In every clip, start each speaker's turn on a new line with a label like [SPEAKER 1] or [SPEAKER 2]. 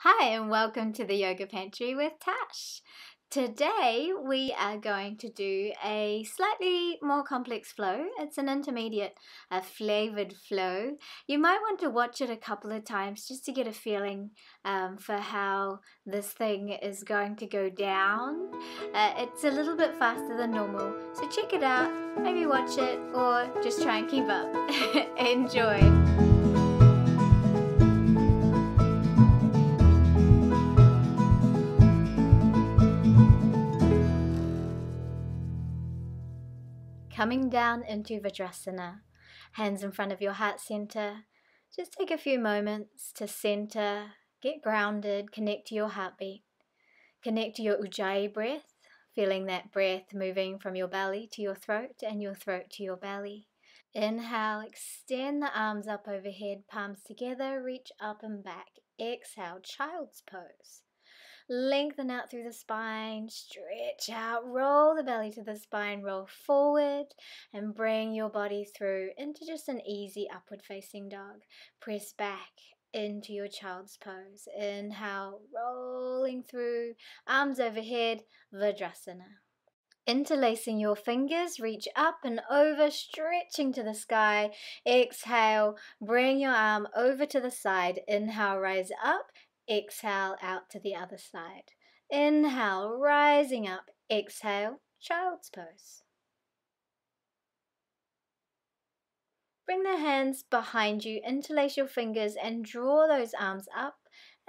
[SPEAKER 1] Hi and welcome to the Yoga Pantry with Tash. Today we are going to do a slightly more complex flow. It's an intermediate, a flavored flow. You might want to watch it a couple of times just to get a feeling for how this thing is going to go down. It's a little bit faster than normal, so check it out, maybe watch it or just try and keep up. Enjoy! Coming down into Vajrasana, hands in front of your heart center. Just take a few moments to center, get grounded, connect to your heartbeat. Connect to your Ujjayi breath, feeling that breath moving from your belly to your throat and your throat to your belly. Inhale, extend the arms up overhead, palms together, reach up and back. Exhale, child's pose. Lengthen out through the spine, stretch out, roll the belly to the spine, roll forward and bring your body through into just an easy upward facing dog. Press back into your child's pose. Inhale, rolling through, arms overhead, Vajrasana. Interlacing your fingers, reach up and over, stretching to the sky. Exhale, bring your arm over to the side. Inhale, rise up. Exhale, out to the other side. Inhale, rising up. Exhale, child's pose. Bring the hands behind you, interlace your fingers and draw those arms up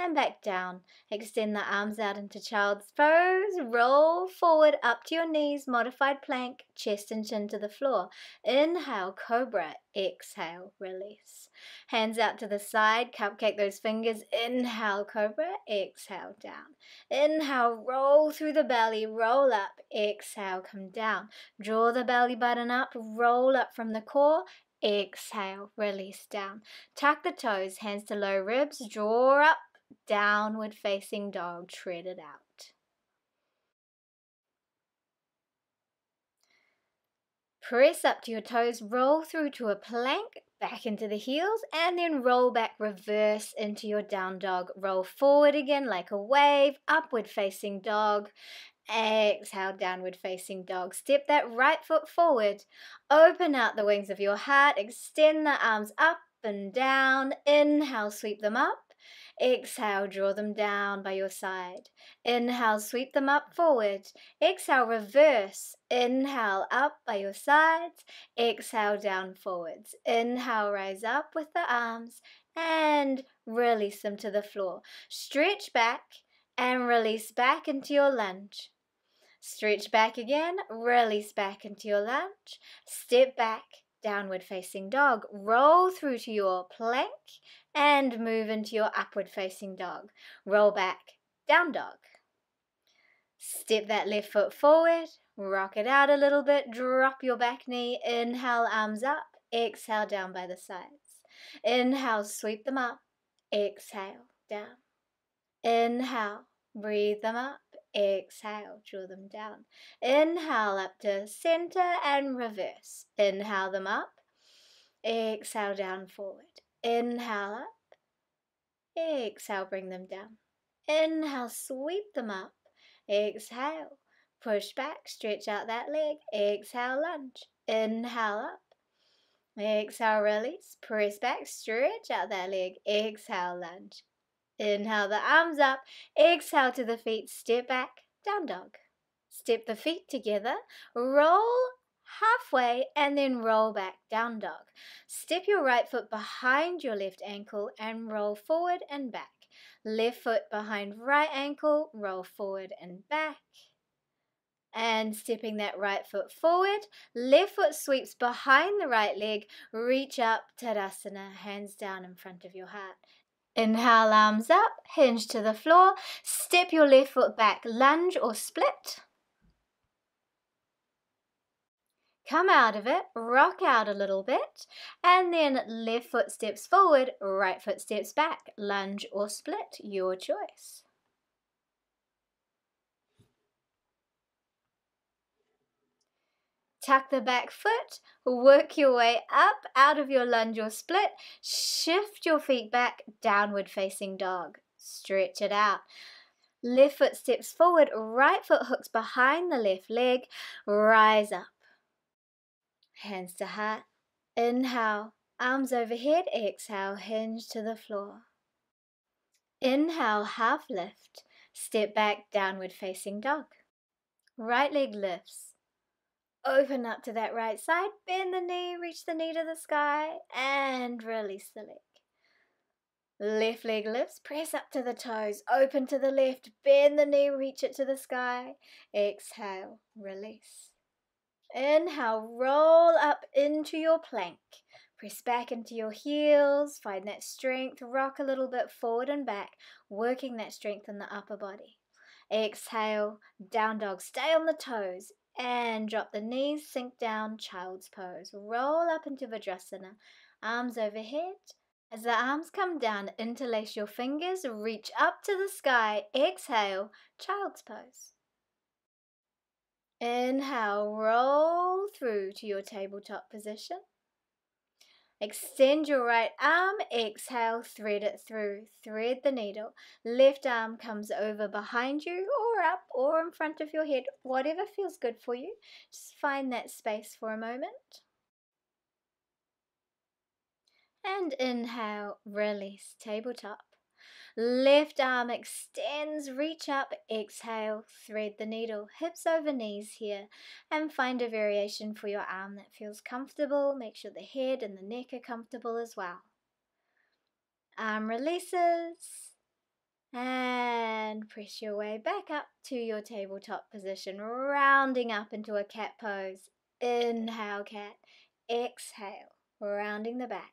[SPEAKER 1] and back down. Extend the arms out into child's pose. Roll forward up to your knees, modified plank, chest and chin to the floor. Inhale, cobra. Exhale, release. Hands out to the side, cupcake those fingers. Inhale, cobra. Exhale, down. Inhale, roll through the belly, roll up. Exhale, come down. Draw the belly button up, roll up from the core. Exhale, release down. Tuck the toes, hands to low ribs, draw up, downward facing dog, tread it out. Press up to your toes, roll through to a plank, back into the heels, and then roll back, reverse into your down dog. Roll forward again like a wave, upward facing dog. Exhale, downward facing dog. Step that right foot forward. Open out the wings of your heart. Extend the arms up and down. Inhale, sweep them up. Exhale, draw them down by your side. Inhale, sweep them up forward. Exhale, reverse. Inhale, up by your sides. Exhale, down forwards. Inhale, rise up with the arms and release them to the floor. Stretch back and release back into your lunge. Stretch back again, release back into your lunge. Step back, downward facing dog. Roll through to your plank and move into your upward facing dog. Roll back, down dog. Step that left foot forward, rock it out a little bit, drop your back knee, inhale, arms up, exhale, down by the sides. Inhale, sweep them up, exhale, down. Inhale, breathe them up, exhale, draw them down. Inhale up to center and reverse. Inhale them up, exhale, down forward. Inhale up, exhale, bring them down. Inhale, sweep them up, exhale, push back, stretch out that leg, exhale, lunge. Inhale up, exhale, release, press back, stretch out that leg, exhale, lunge. Inhale the arms up, exhale to the feet, step back, down dog. Step the feet together, roll halfway and then roll back, down dog. Step your right foot behind your left ankle and roll forward and back. Left foot behind right ankle, roll forward and back. And stepping that right foot forward, left foot sweeps behind the right leg, reach up, Tadasana, hands down in front of your heart. Inhale, arms up, hinge to the floor, step your left foot back, lunge or split. Come out of it, rock out a little bit, and then left foot steps forward, right foot steps back, lunge or split, your choice. Tuck the back foot, work your way up out of your lunge or split, shift your feet back, downward facing dog. Stretch it out. Left foot steps forward, right foot hooks behind the left leg. Rise up. Hands to heart. Inhale, arms overhead. Exhale, hinge to the floor. Inhale, half lift. Step back, downward facing dog. Right leg lifts. Open up to that right side. Bend the knee, reach the knee to the sky, and release the leg. Left leg lifts, press up to the toes, open to the left, bend the knee, reach it to the sky. Exhale, release. Inhale, roll up into your plank. Press back into your heels, find that strength, rock a little bit forward and back, working that strength in the upper body. Exhale, down dog, stay on the toes, and drop the knees, sink down, child's pose. Roll up into Vajrasana, arms overhead. As the arms come down, interlace your fingers, reach up to the sky. Exhale, child's pose. Inhale, roll through to your tabletop position. Extend your right arm. Exhale, thread it through. Thread the needle. Left arm comes over behind you or up or in front of your head, whatever feels good for you. Just find that space for a moment. And inhale, release, tabletop. Left arm extends, reach up, exhale, thread the needle, hips over knees here, and find a variation for your arm that feels comfortable. Make sure the head and the neck are comfortable as well. Arm releases, and press your way back up to your tabletop position, rounding up into a cat pose. Inhale, cat, exhale, rounding the back.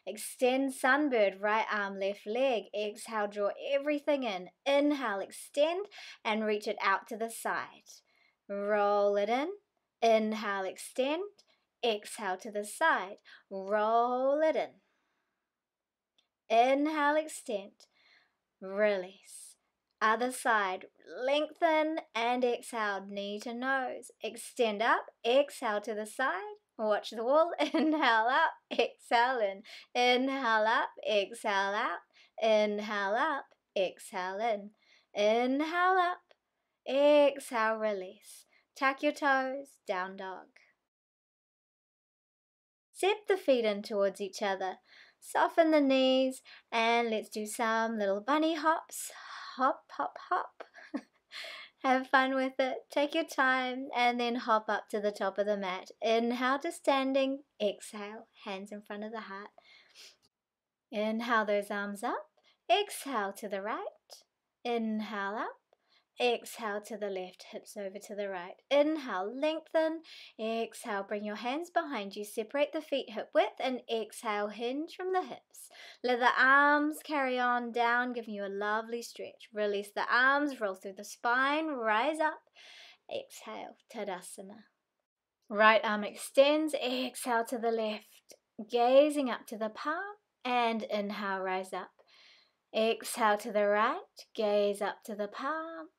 [SPEAKER 1] Extend sunbird, right arm, left leg. Exhale, draw everything in. Inhale, extend and reach it out to the side. Roll it in. Inhale, extend. Exhale to the side. Roll it in. Inhale, extend. Release. Other side. Lengthen and exhale, knee to nose. Extend up. Exhale to the side. Watch the wall. Inhale up, exhale in. Inhale up, exhale out. Inhale up, exhale in. Inhale up, exhale, release. Tuck your toes, down dog. Step the feet in towards each other. Soften the knees and let's do some little bunny hops. Hop, hop, hop. Have fun with it. Take your time and then hop up to the top of the mat. Inhale to standing. Exhale, hands in front of the heart. Inhale those arms up. Exhale to the right. Inhale up. Exhale to the left, hips over to the right. Inhale, lengthen. Exhale, bring your hands behind you. Separate the feet hip width and exhale, hinge from the hips. Let the arms carry on down, giving you a lovely stretch. Release the arms, roll through the spine, rise up. Exhale, Tadasana. Right arm extends, exhale to the left. Gazing up to the palm and inhale, rise up. Exhale to the right, gaze up to the palm.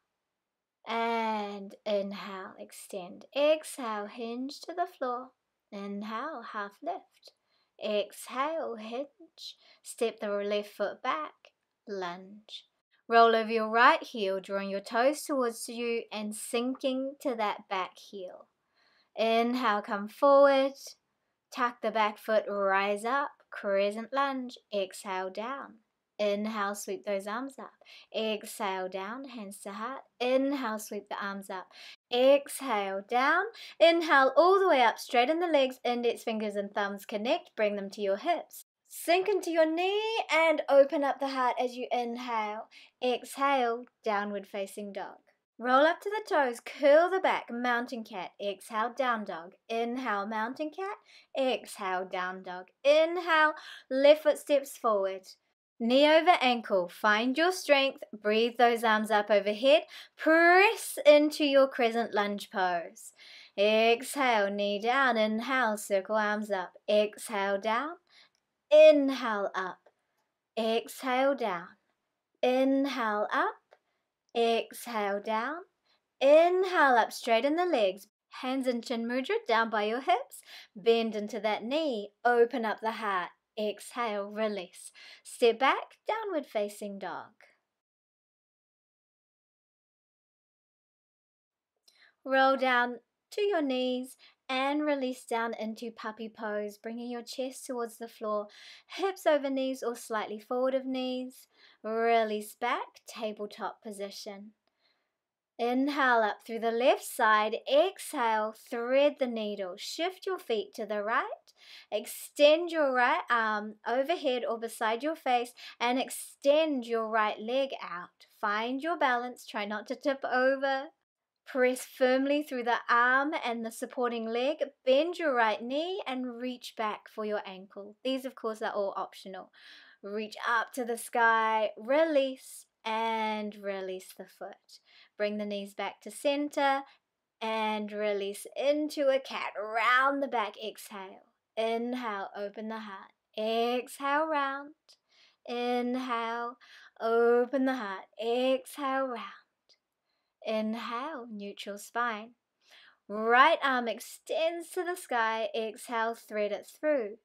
[SPEAKER 1] And inhale, extend. Exhale, hinge to the floor. Inhale, half lift. Exhale, hinge. Step the left foot back, lunge. Roll over your right heel, drawing your toes towards you and sinking to that back heel. Inhale, come forward. Tuck the back foot, rise up. Crescent lunge. Exhale, down. Inhale, sweep those arms up. Exhale, down, hands to heart. Inhale, sweep the arms up. Exhale, down. Inhale, all the way up, straighten the legs, index fingers and thumbs connect. Bring them to your hips. Sink into your knee and open up the heart as you inhale. Exhale, downward facing dog. Roll up to the toes, curl the back, mountain cat. Exhale, down dog. Inhale, mountain cat. Exhale, down dog. Inhale, left foot steps forward. Knee over ankle, find your strength, breathe those arms up overhead, press into your crescent lunge pose. Exhale, knee down, inhale, circle arms up. Exhale, down, inhale up. Exhale, down, inhale up. Exhale, down, inhale up, straighten the legs. Hands in chin mudra, down by your hips, bend into that knee, open up the heart. Exhale, release. Step back, downward facing dog. Roll down to your knees and release down into puppy pose, bringing your chest towards the floor, hips over knees or slightly forward of knees. Release back, tabletop position. Inhale up through the left side, exhale, thread the needle, shift your feet to the right, extend your right arm overhead or beside your face and extend your right leg out. Find your balance, try not to tip over. Press firmly through the arm and the supporting leg, bend your right knee and reach back for your ankle. These of course are all optional. Reach up to the sky, release and release the foot. Bring the knees back to center and release into a cat. Round the back, exhale. Inhale, open the heart. Exhale, round. Inhale, open the heart. Exhale, round. Inhale, neutral spine. Right arm extends to the sky. Exhale, thread it through.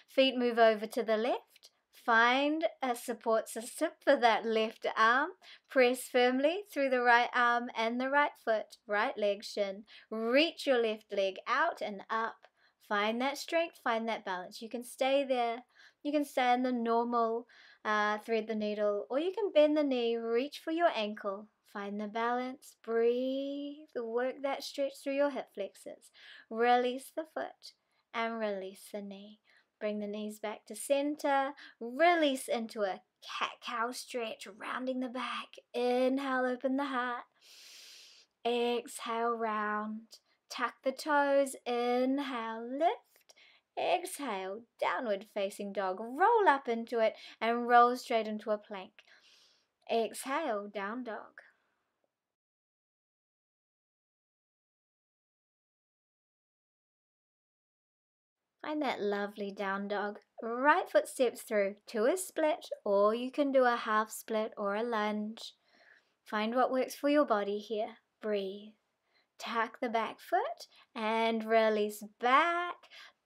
[SPEAKER 1] Feet move over to the left. Find a support system for that left arm. Press firmly through the right arm and the right foot. Right leg shin. Reach your left leg out and up. Find that strength, find that balance. You can stay there. You can stay in the normal thread the needle, or you can bend the knee, reach for your ankle. Find the balance, breathe, work that stretch through your hip flexors. Release the foot and release the knee. Bring the knees back to center. Release into a cat-cow stretch, rounding the back. Inhale, open the heart. Exhale, round. Tuck the toes. Inhale, lift. Exhale, downward facing dog. Roll up into it and roll straight into a plank. Exhale, down dog. Find that lovely down dog. Right foot steps through to a split, or you can do a half split or a lunge. Find what works for your body here. Breathe. Tuck the back foot and release back.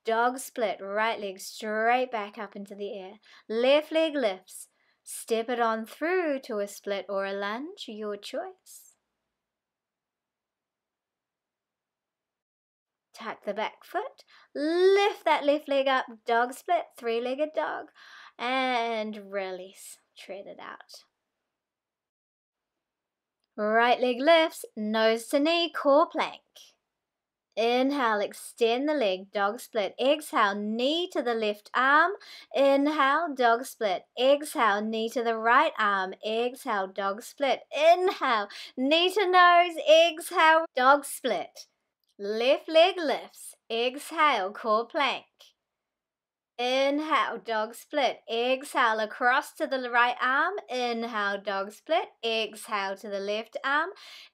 [SPEAKER 1] Dog split, right leg straight back up into the air. Left leg lifts. Step it on through to a split or a lunge, your choice. Tuck the back foot, lift that left leg up, dog split, three-legged dog, and release, tread it out. Right leg lifts, nose to knee, core plank. Inhale, extend the leg, dog split. Exhale, knee to the left arm. Inhale, dog split. Exhale, knee to the right arm. Exhale, dog split. Inhale, knee to nose. Exhale, dog split. Left leg lifts. Exhale, core plank. Inhale, dog split. Exhale, across to the right arm. Inhale, dog split. Exhale to the left arm.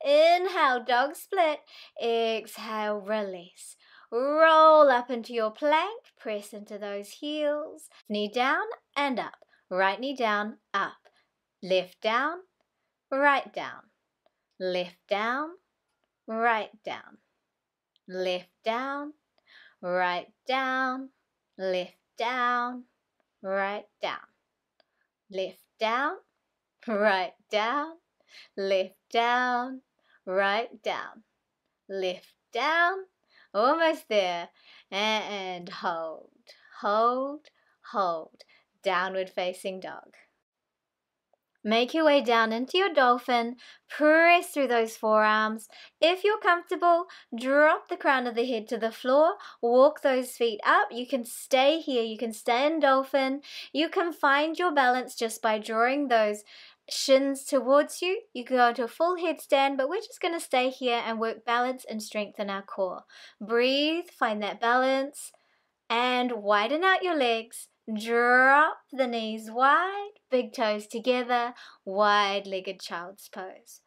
[SPEAKER 1] Inhale, dog split. Exhale, release. Roll up into your plank. Press into those heels. Knee down and up. Right knee down, up. Left down, right down. Left down, right down. Left down, right down, left down, right down, left down, right down, left down, right down, lift down, almost there, and hold, hold, hold, downward facing dog. Make your way down into your dolphin, press through those forearms. If you're comfortable, drop the crown of the head to the floor, walk those feet up. You can stay here, you can stay in dolphin. You can find your balance just by drawing those shins towards you. You can go to a full headstand, but we're just going to stay here and work balance and strengthen our core. Breathe, find that balance, and widen out your legs. Drop the knees wide, big toes together, wide-legged child's pose.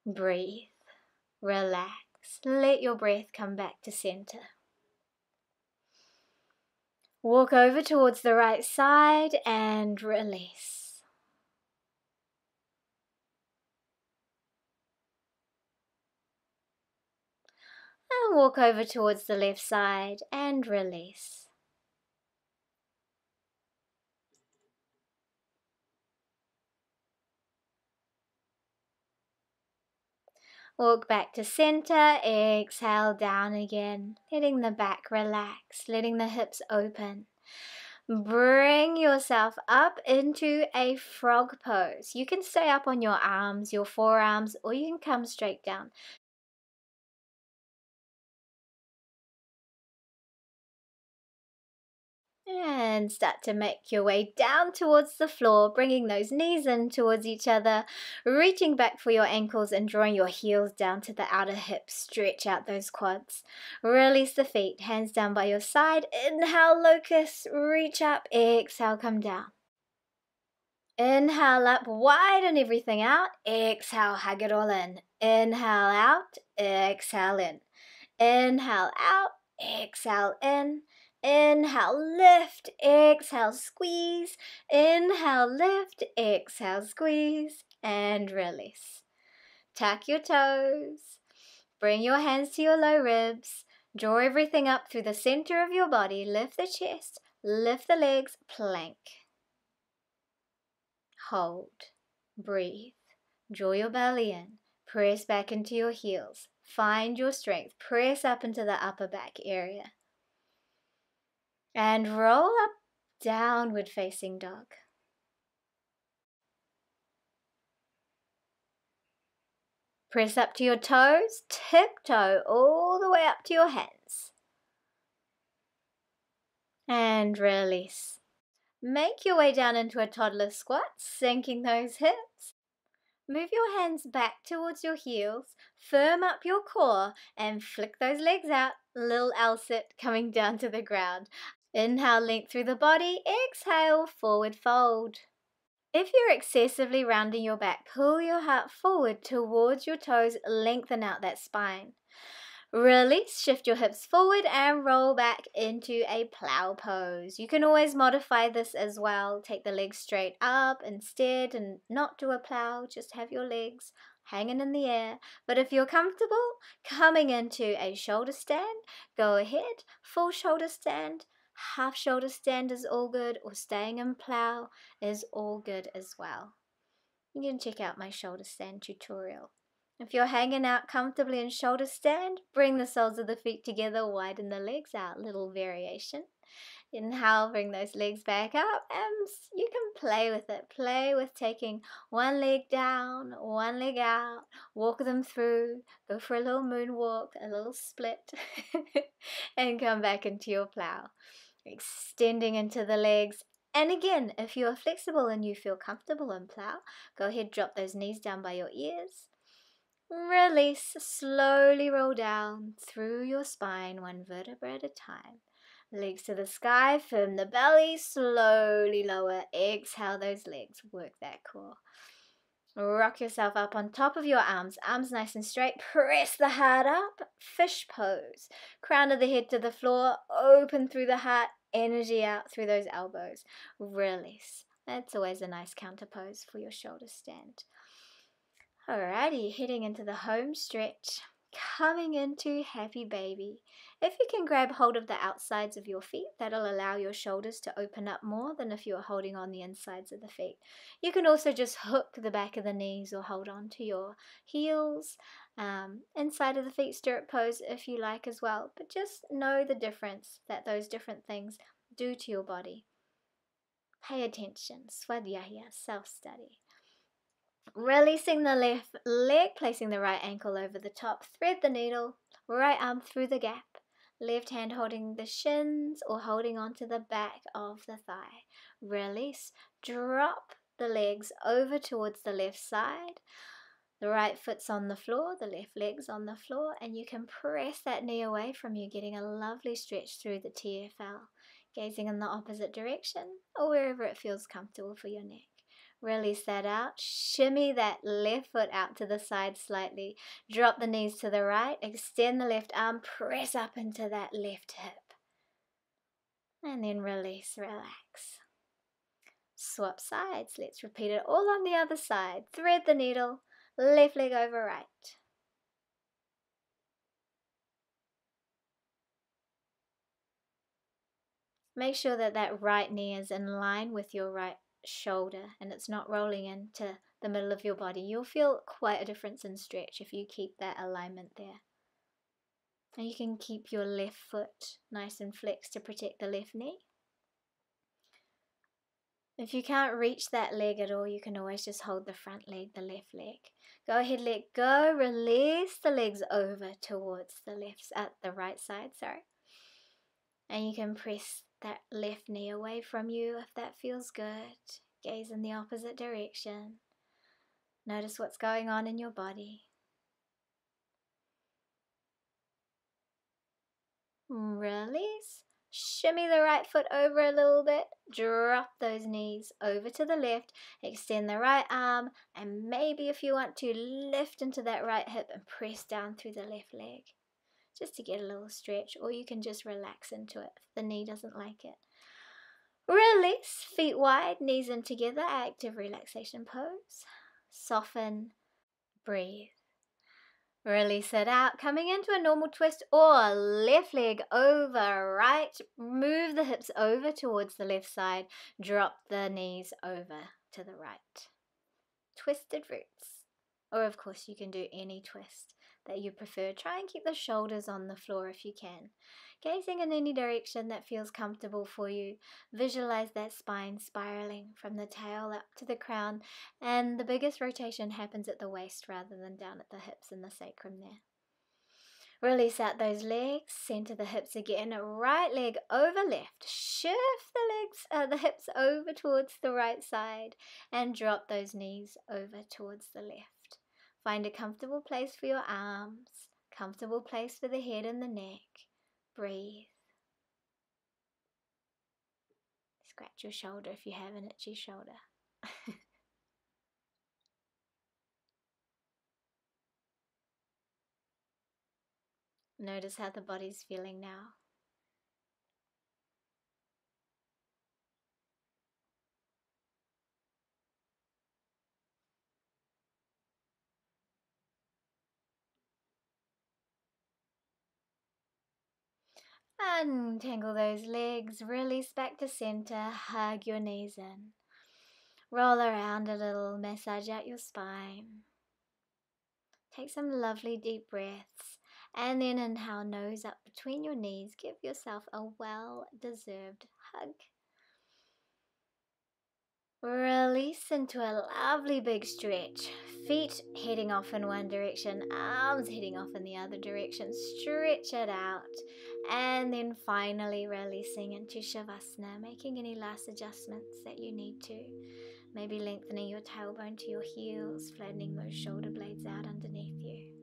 [SPEAKER 1] Breathe, relax, let your breath come back to center. Walk over towards the right side and release. And walk over towards the left side and release. Walk back to center, exhale down again, letting the back relax, letting the hips open. Bring yourself up into a frog pose. You can stay up on your arms, your forearms, or you can come straight down. And start to make your way down towards the floor, bringing those knees in towards each other, reaching back for your ankles and drawing your heels down to the outer hips. Stretch out those quads. Release the feet, hands down by your side. Inhale, locust, reach up. Exhale, come down. Inhale up, widen everything out. Exhale, hug it all in. Inhale out, exhale in. Inhale out, exhale in. Inhale, lift, exhale, squeeze. Inhale, lift, exhale, squeeze, and release. Tuck your toes. Bring your hands to your low ribs. Draw everything up through the center of your body. Lift the chest, lift the legs, plank. Hold. Breathe. Draw your belly in. Press back into your heels. Find your strength. Press up into the upper back area. And roll up, downward facing dog. Press up to your toes, tiptoe all the way up to your hands. And release. Make your way down into a toddler squat, sinking those hips. Move your hands back towards your heels, firm up your core, and flick those legs out, little L sit coming down to the ground. Inhale, length through the body. Exhale, forward fold. If you're excessively rounding your back, pull your heart forward towards your toes, lengthen out that spine. Release, shift your hips forward and roll back into a plow pose. You can always modify this as well. Take the legs straight up instead and not do a plow, just have your legs hanging in the air. But if you're comfortable coming into a shoulder stand, go ahead, full shoulder stand. Half shoulder stand is all good, or staying in plow is all good as well. You can check out my shoulder stand tutorial. If you're hanging out comfortably in shoulder stand, bring the soles of the feet together, widen the legs out, little variation. Inhale, bring those legs back up, and you can play with it. Play with taking one leg down, one leg out, walk them through, go for a little moonwalk, a little split, and come back into your plow. Extending into the legs. And again, if you are flexible and you feel comfortable in plow, go ahead, drop those knees down by your ears. Release, slowly roll down through your spine, one vertebra at a time. Legs to the sky, firm the belly, slowly lower. Exhale those legs, work that core. Rock yourself up on top of your arms nice and straight. Press the heart up, fish pose. Crown of the head to the floor, open through the heart, energy out through those elbows. Release. That's always a nice counter pose for your shoulder stand. Alrighty, heading into the home stretch. Coming into happy baby. If you can grab hold of the outsides of your feet, that'll allow your shoulders to open up more than if you're holding on the insides of the feet. You can also just hook the back of the knees or hold on to your heels, inside of the feet stirrup pose if you like as well. But just know the difference that those different things do to your body. Pay attention. Swadhyaya, self-study. Releasing the left leg, placing the right ankle over the top. Thread the needle, right arm through the gap. Left hand holding the shins or holding onto the back of the thigh. Release, drop the legs over towards the left side. The right foot's on the floor, the left leg's on the floor, and you can press that knee away from you, getting a lovely stretch through the TFL. Gazing in the opposite direction or wherever it feels comfortable for your neck. Release that out. Shimmy that left foot out to the side slightly. Drop the knees to the right. Extend the left arm. Press up into that left hip. And then release, relax. Swap sides. Let's repeat it all on the other side. Thread the needle. Left leg over right. Make sure that that right knee is in line with your right shoulder and it's not rolling into the middle of your body, you'll feel quite a difference in stretch if you keep that alignment there. And you can keep your left foot nice and flexed to protect the left knee. If you can't reach that leg at all, you can always just hold the front leg, the left leg. Go ahead, let go, release the legs over towards the right side, And you can press that left knee away from you if that feels good. Gaze in the opposite direction. Notice what's going on in your body. Release. Shimmy the right foot over a little bit. Drop those knees over to the left. Extend the right arm. And maybe if you want to, lift into that right hip and press down through the left leg. Just to get a little stretch. Or you can just relax into it if the knee doesn't like it. Release. Feet wide, knees in together. Active relaxation pose. Soften. Breathe. Release it out, coming into a normal twist or left leg over right. Move the hips over towards the left side. Drop the knees over to the right. Twisted roots. Or of course you can do any twist that you prefer. Try and keep the shoulders on the floor if you can. Gazing in any direction that feels comfortable for you. Visualize that spine spiraling from the tail up to the crown, and the biggest rotation happens at the waist rather than down at the hips and the sacrum there. Release out those legs, center the hips again, right leg over left. Shift the hips over towards the right side and drop those knees over towards the left. Find a comfortable place for your arms, comfortable place for the head and the neck. Breathe. Scratch your shoulder if you have an itchy shoulder. Notice how the body's feeling now. Untangle those legs, release back to center, hug your knees in. Roll around a little, massage out your spine. Take some lovely deep breaths, and then inhale, nose up between your knees. Give yourself a well-deserved hug. Release into a lovely big stretch. Feet heading off in one direction, arms heading off in the other direction. Stretch it out. And then finally releasing into Shavasana, making any last adjustments that you need to. Maybe lengthening your tailbone to your heels, flattening those shoulder blades out underneath you.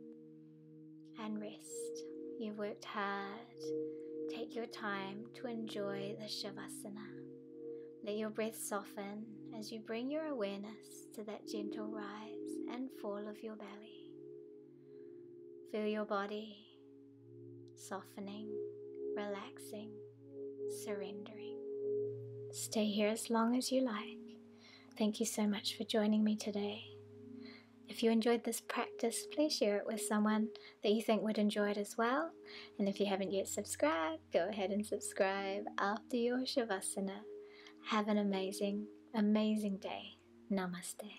[SPEAKER 1] And rest. You've worked hard. Take your time to enjoy the Shavasana. Let your breath soften as you bring your awareness to that gentle rise and fall of your belly. Feel your body softening, relaxing, surrendering. Stay here as long as you like. Thank you so much for joining me today. If you enjoyed this practice, please share it with someone that you think would enjoy it as well. And if you haven't yet subscribed, go ahead and subscribe after your Shavasana. Have an amazing, amazing day. Namaste.